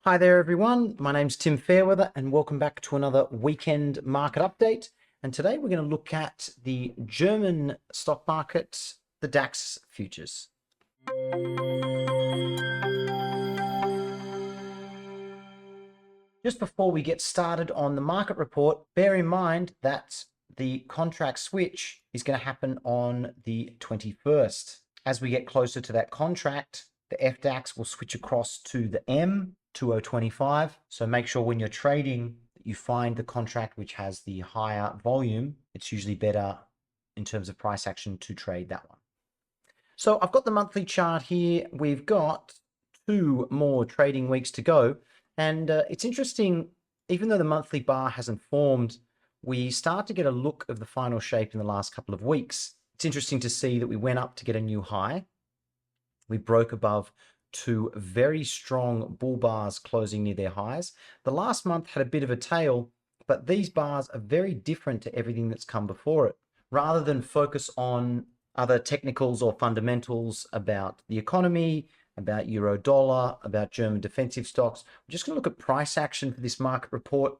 Hi there everyone, my name's Tim Fairweather and welcome back to another weekend market update. And today we're going to look at the German stock market, the DAX futures. Just before we get started on the market report, bear in mind that the contract switch is going to happen on the 21st. As we get closer to that contract, the FDAX will switch across to the M2025. So make sure when you're trading that you find the contract which has the higher volume. It's usually better in terms of price action to trade that one. So I've got the monthly chart here. We've got 2 more trading weeks to go. And it's interesting, even though the monthly bar hasn't formed, we start to get a look of the final shape in the last couple of weeks. It's interesting to see that we went up to get a new high. We broke above 2 very strong bull bars closing near their highs. The last month had a bit of a tail, but these bars are very different to everything that's come before it. Rather than focus on other technicals or fundamentals about the economy, about euro dollar, about German defensive stocks, we're just going to look at price action for this market report,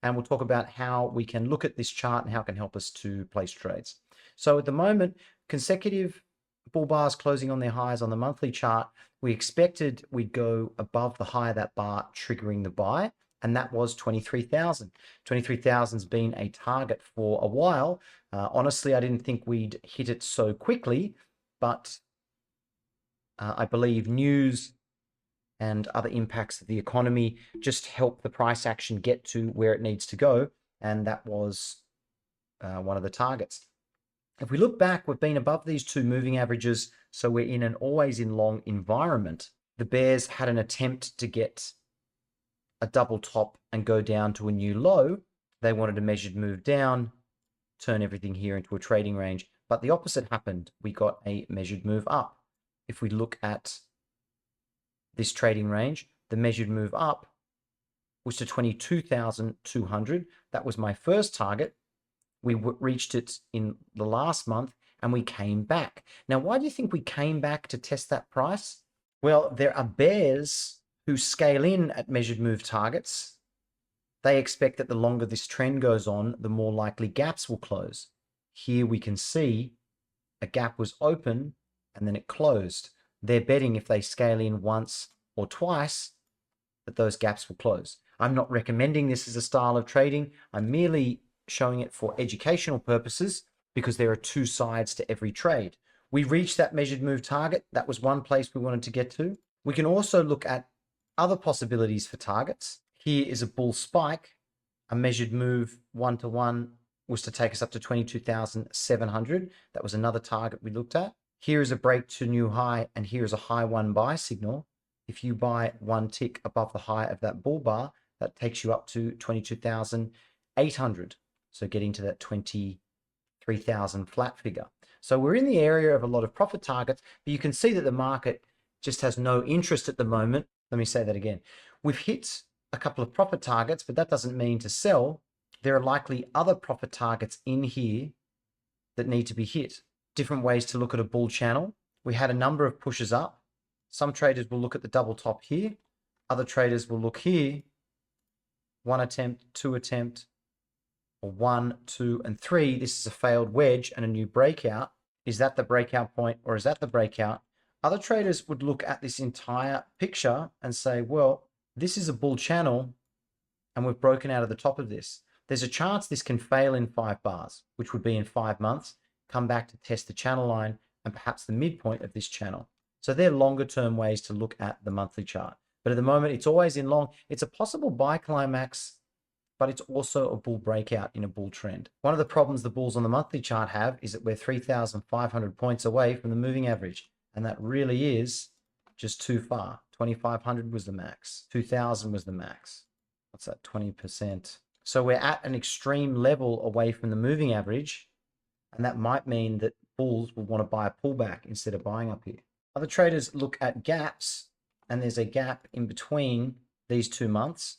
and we'll talk about how we can look at this chart and how it can help us to place trades. So at the moment, consecutive bull bars closing on their highs on the monthly chart. We expected we'd go above the high of that bar, triggering the buy, and that was 23,000. 23,000's been a target for a while. Honestly, I didn't think we'd hit it so quickly, but I believe news and other impacts of the economy just help the price action get to where it needs to go, and that was one of the targets. If we look back, we've been above these 2 moving averages, so we're in an always in long environment. The bears had an attempt to get a double top and go down to a new low. They wanted a measured move down, turn everything here into a trading range, but the opposite happened. We got a measured move up. If we look at this trading range, the measured move up was to 22,200. That was my first target. We reached it in the last month and we came back. Now, why do you think we came back to test that price? Well, there are bears who scale in at measured move targets. They expect that the longer this trend goes on, the more likely gaps will close. Here we can see a gap was open and then it closed. They're betting if they scale in once or twice that those gaps will close. I'm not recommending this as a style of trading. I'm merely showing it for educational purposes because there are 2 sides to every trade. We reached that measured move target. That was one place we wanted to get to. We can also look at other possibilities for targets. Here is a bull spike. A measured move 1-to-1 was to take us up to 22,700. That was another target we looked at. Here is a break to new high, and here is a high 1 buy signal. If you buy 1 tick above the high of that bull bar, that takes you up to 22,800. So getting to that 23,000 flat figure. So we're in the area of a lot of profit targets, but you can see that the market just has no interest at the moment. Let me say that again. We've hit a couple of profit targets, but that doesn't mean to sell. There are likely other profit targets in here that need to be hit. Different ways to look at a bull channel. We had a number of pushes up. Some traders will look at the double top here. Other traders will look here. 1 attempt, 2 attempt, or 1, 2, and 3. This is a failed wedge and a new breakout. Is that the breakout point or is that the breakout? Other traders would look at this entire picture and say, well, this is a bull channel and we've broken out of the top of this. There's a chance this can fail in 5 bars, which would be in 5 months, come back to test the channel line and perhaps the midpoint of this channel. So they're longer term ways to look at the monthly chart. But at the moment, it's always in long. It's a possible buy climax, but it's also a bull breakout in a bull trend. One of the problems the bulls on the monthly chart have is that we're 3,500 points away from the moving average. And that really is just too far. 2,500 was the max. 2,000 was the max. What's that, 20%? So we're at an extreme level away from the moving average. And that might mean that bulls will want to buy a pullback instead of buying up here. Other traders look at gaps, and there's a gap in between these 2 months.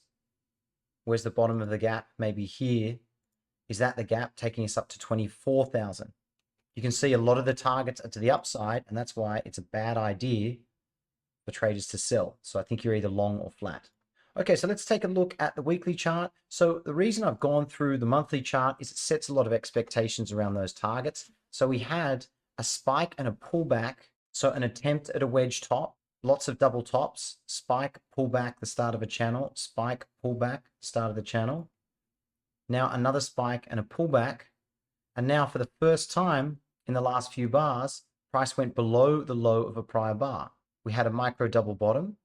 Where's the bottom of the gap? Maybe here. Is that the gap taking us up to 24,000? You can see a lot of the targets are to the upside, and that's why it's a bad idea for traders to sell. So I think you're either long or flat. Okay, so let's take a look at the weekly chart. So the reason I've gone through the monthly chart is it sets a lot of expectations around those targets. So we had a spike and a pullback. So an attempt at a wedge top, lots of double tops, spike, pullback, the start of a channel, spike, pullback, start of the channel. Now another spike and a pullback. And now for the first time in the last few bars, price went below the low of a prior bar. We had a micro double bottom.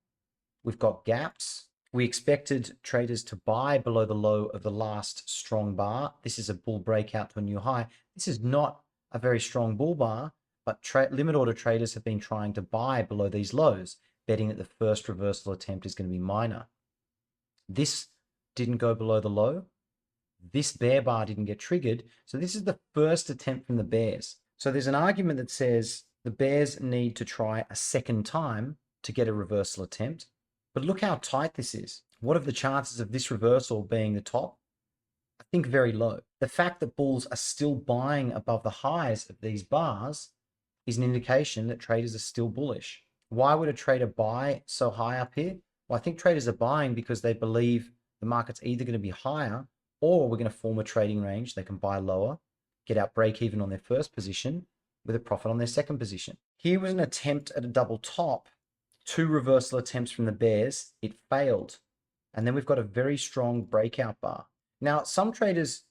We've got gaps. We expected traders to buy below the low of the last strong bar. This is a bull breakout to a new high. This is not a very strong bull bar, but limit order traders have been trying to buy below these lows, betting that the first reversal attempt is going to be minor. This didn't go below the low. This bear bar didn't get triggered. So this is the first attempt from the bears. So there's an argument that says the bears need to try a second time to get a reversal attempt. But look how tight this is. What are the chances of this reversal being the top? I think very low. The fact that bulls are still buying above the highs of these bars is an indication that traders are still bullish. Why would a trader buy so high up here? Well, I think traders are buying because they believe the market's either going to be higher or we're going to form a trading range. They can buy lower, get out break even on their first position with a profit on their second position. Here was an attempt at a double top. 2 reversal attempts from the bears, it failed. And then we've got a very strong breakout bar. Now, some traders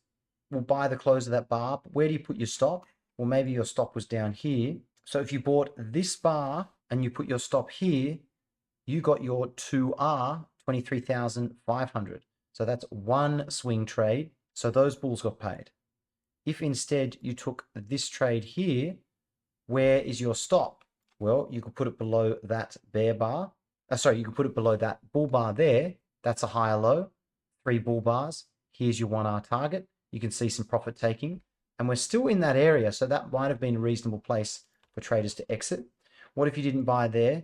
will buy the close of that bar, but where do you put your stop? Well, maybe your stop was down here. So if you bought this bar and you put your stop here, you got your 2R, 23,500. So that's one swing trade. So those bulls got paid. If instead you took this trade here, where is your stop? Well, you could put it below that bear bar. You could put it below that bull bar there. That's a higher low. 3 bull bars. Here's your 1R target. You can see some profit taking. And we're still in that area, so that might have been a reasonable place for traders to exit. What if you didn't buy there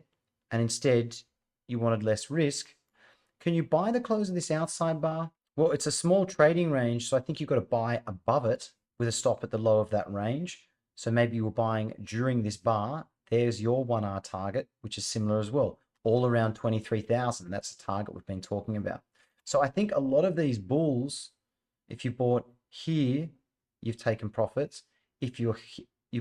and instead you wanted less risk? Can you buy the close of this outside bar? Well, it's a small trading range, so I think you've got to buy above it with a stop at the low of that range. So maybe you were buying during this bar. There's your 1R target, which is similar as well, all around 23,000. That's the target we've been talking about. So I think a lot of these bulls, if you bought here, you've taken profits. If you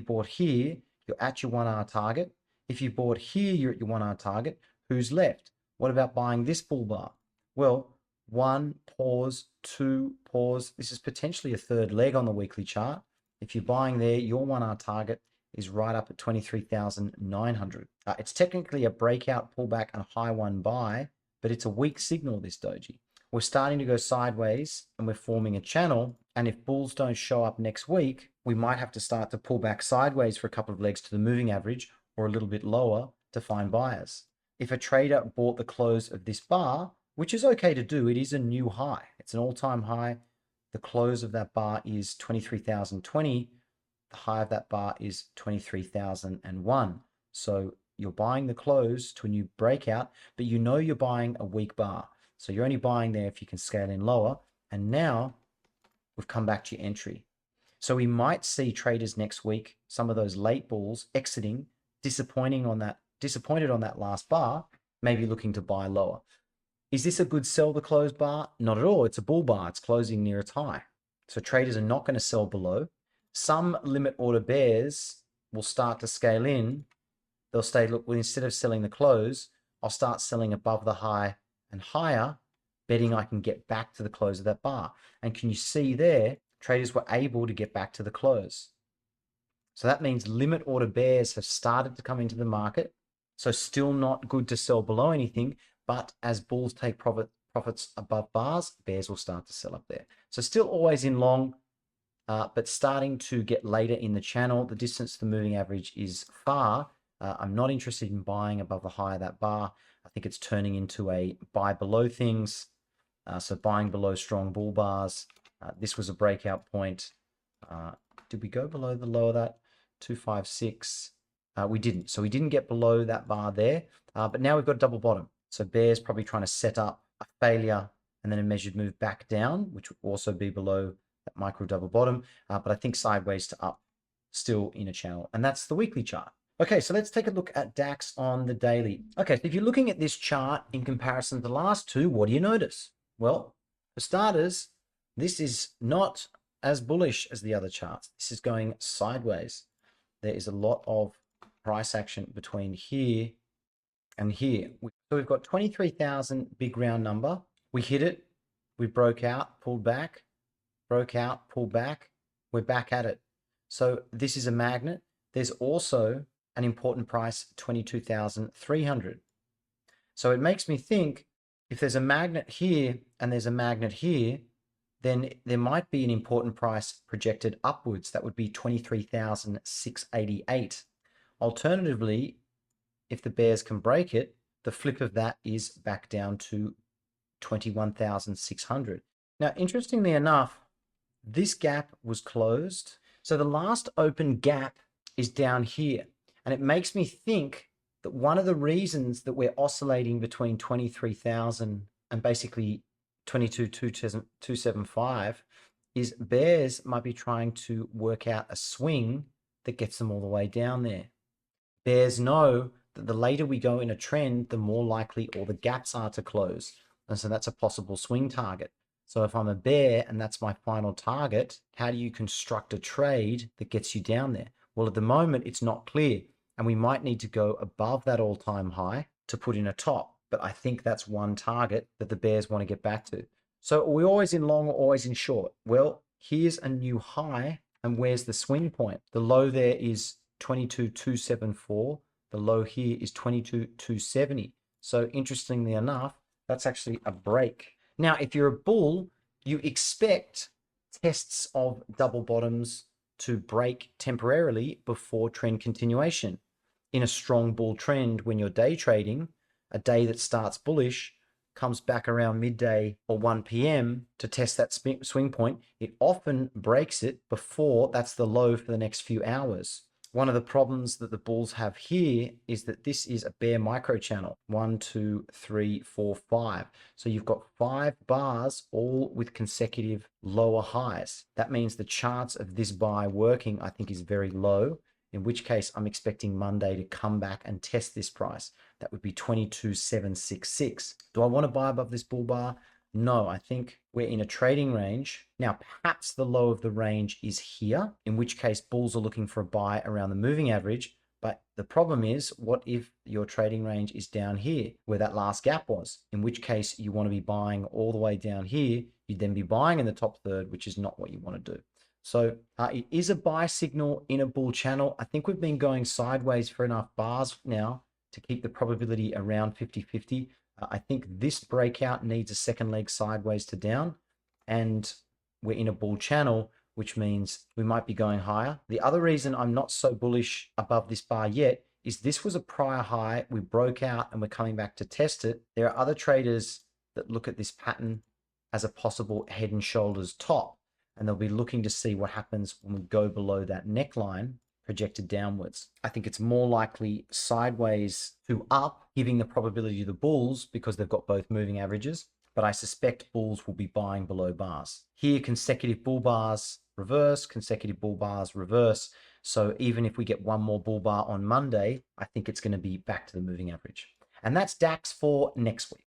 bought here, you're at your 1R target. If you bought here, you're at your 1R target. Who's left? What about buying this bull bar? Well, 1, pause, 2, pause. This is potentially a third leg on the weekly chart. If you're buying there, your 1R target is right up at 23,900. It's technically a breakout pullback and a high one buy, but it's a weak signal, this doji. We're starting to go sideways and we're forming a channel. And if bulls don't show up next week, we might have to start to pull back sideways for a couple of legs to the moving average or a little bit lower to find buyers. If a trader bought the close of this bar, which is okay to do, it is a new high. It's an all-time high. The close of that bar is 23,020. The high of that bar is 23,001. So you're buying the close to a new breakout, but you know you're buying a weak bar. So you're only buying there if you can scale in lower. And now we've come back to your entry. So we might see traders next week, some of those late bulls exiting, disappointed on that last bar, maybe looking to buy lower. Is this a good sell the close bar? Not at all. It's a bull bar. It's closing near its high. So traders are not going to sell below. Some limit order bears will start to scale in. They'll say, look, well, instead of selling the close, I'll start selling above the high and higher, betting I can get back to the close of that bar. And can you see there, traders were able to get back to the close. So that means limit order bears have started to come into the market. So still not good to sell below anything, but as bulls take profits above bars, bears will start to sell up there. So still always in long, but starting to get later in the channel. The distance to the moving average is far. I'm not interested in buying above the high of that bar. I think it's turning into a buy below things. So buying below strong bull bars. This was a breakout point. Did we go below the low of that? 256. We didn't. So we didn't get below that bar there. But now we've got a double bottom. So bears probably trying to set up a failure and then a measured move back down, which would also be below that micro double bottom. But I think sideways to up, still in a channel. And that's the weekly chart. Okay, so let's take a look at DAX on the daily. Okay, so if you're looking at this chart in comparison to the last two, what do you notice? Well, for starters, this is not as bullish as the other charts. This is going sideways. There is a lot of price action between here and here. So we've got 23,000 big round number. We hit it, we broke out, pulled back, broke out, pulled back. We're back at it. So this is a magnet. There's also an important price, 22,300. So it makes me think if there's a magnet here and there's a magnet here, then there might be an important price projected upwards. That would be 23,688. Alternatively, if the bears can break it, the flip of that is back down to 21,600. Now, interestingly enough, this gap was closed. So the last open gap is down here. And it makes me think that one of the reasons that we're oscillating between 23,000 and basically 22,275 is bears might be trying to work out a swing that gets them all the way down there. Bears know that the later we go in a trend, the more likely all the gaps are to close. And so that's a possible swing target. So if I'm a bear and that's my final target, how do you construct a trade that gets you down there? Well, at the moment, it's not clear. And we might need to go above that all-time high to put in a top. But I think that's one target that the bears want to get back to. So are we always in long or always in short? Well, here's a new high. And where's the swing point? The low there is 22,274. The low here is 22,270. So interestingly enough, that's actually a break. Now, if you're a bull, you expect tests of double bottoms to break temporarily before trend continuation. In a strong bull trend, when you're day trading, a day that starts bullish comes back around midday or 1 p.m. to test that swing point. It often breaks it before that's the low for the next few hours. One of the problems that the bulls have here is that this is a bear micro channel. 1, 2, 3, 4, 5. So you've got 5 bars all with consecutive lower highs. That means the chance of this buy working, I think, is very low, in which case I'm expecting Monday to come back and test this price. That would be 22,766. Do I want to buy above this bull bar? No, I think we're in a trading range. Now, perhaps the low of the range is here, in which case bulls are looking for a buy around the moving average. But the problem is, what if your trading range is down here where that last gap was? In which case you want to be buying all the way down here. You'd then be buying in the top third, which is not what you want to do. So it is a buy signal in a bull channel. I think we've been going sideways for enough bars now to keep the probability around 50-50. I think this breakout needs a second leg sideways to down, and we're in a bull channel, which means we might be going higher. The other reason I'm not so bullish above this bar yet is this was a prior high. We broke out and we're coming back to test it. There are other traders that look at this pattern as a possible head and shoulders top, and they'll be looking to see what happens when we go below that neckline projected downwards. I think it's more likely sideways to up, giving the probability to the bulls because they've got both moving averages, but I suspect bulls will be buying below bars. Here, consecutive bull bars reverse, consecutive bull bars reverse. So even if we get one more bull bar on Monday, I think it's going to be back to the moving average. And that's DAX for next week.